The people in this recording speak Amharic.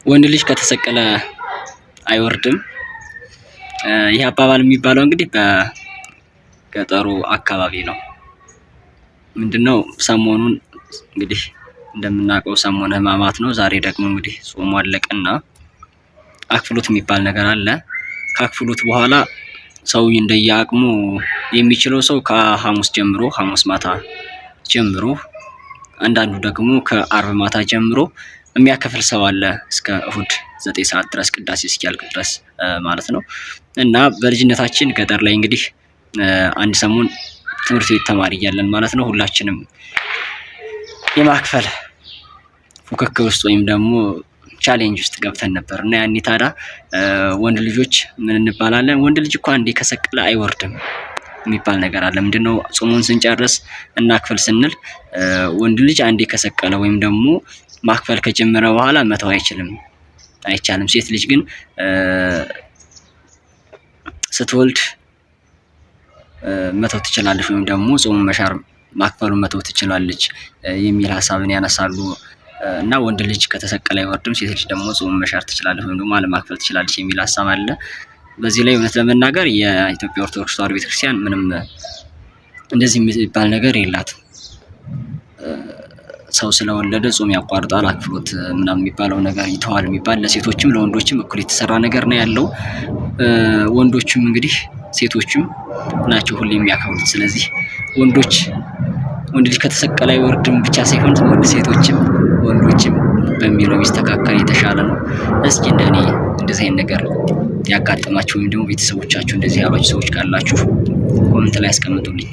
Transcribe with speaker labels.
Speaker 1: ወንድ ልጅ ከተሰቀለ አይወርድም። ይህ አባባል የሚባለው እንግዲህ በገጠሩ አካባቢ ነው። ምንድነው ሰሞኑን እንግዲህ እንደምናውቀው ሰሞነ ሕማማት ነው። ዛሬ ደግሞ እንግዲህ ጾሙ አለቀና አክፍሎት የሚባል ነገር አለ። ከአክፍሎት በኋላ ሰው እንደየአቅሙ የሚችለው ሰው ከሐሙስ ጀምሮ ሐሙስ ማታ ጀምሮ አንዳንዱ ደግሞ ከአርብ ማታ ጀምሮ የሚያከፍል ሰው አለ እስከ እሁድ 9 ሰዓት ድረስ ቅዳሴ እስኪያልቅ ድረስ ማለት ነው። እና በልጅነታችን ገጠር ላይ እንግዲህ አንድ ሰሞን ትምህርት ቤት ተማሪ እያለን ማለት ነው ሁላችንም የማክፈል ፉክክር ውስጥ ወይም ደግሞ ቻሌንጅ ውስጥ ገብተን ነበር። እና ያኔ ታዲያ ወንድ ልጆች ምን እንባላለን? ወንድ ልጅ እኮ አንዴ ከሰቀለ አይወርድም የሚባል ነገር አለ። ምንድነው ጾሙን ስንጨርስ እናክፍል ስንል ወንድ ልጅ አንዴ ከሰቀለ ወይም ደግሞ ማክፈል ከጀመረ በኋላ መተው አይቻልም። ሴት ልጅ ግን ስትወልድ መተው ትችላለች ወይም ደግሞ ጾሙን መሻር ማክፈሉን መተው ትችላለች የሚል ሀሳብን ያነሳሉ። እና ወንድ ልጅ ከተሰቀለ አይወርድም፣ ሴት ልጅ ደግሞ ጾሙን መሻር ትችላለች ወይም ደግሞ አለማክፈል ትችላለች የሚል ሀሳብ አለ። በዚህ ላይ እውነት ለመናገር የኢትዮጵያ ኦርቶዶክስ ተዋሕዶ ቤተክርስቲያን ምንም እንደዚህ የሚባል ነገር የላትም። ሰው ስለወለደ ጾም ያቋርጣል አክፍሎት ምናምን የሚባለው ነገር ይተዋል የሚባል ለሴቶችም ለወንዶችም እኩል የተሰራ ነገር ነው ያለው። ወንዶችም እንግዲህ ሴቶችም ናቸው ሁሌ የሚያከብሩት። ስለዚህ ወንድ ልጅ ከተሰቀለ አይወርድም ብቻ ሳይሆን ሴቶችም ወንዶችም በሚለው ቢስተካከል የተሻለ ነው። እስኪ እንደኔ እንደዚህ አይነት ነገር ያጋጠማችሁ ወይም ደግሞ ቤተሰቦቻችሁ እንደዚህ ያሏችሁ ሰዎች ካላችሁ ኮሜንት ላይ አስቀምጡልኝ።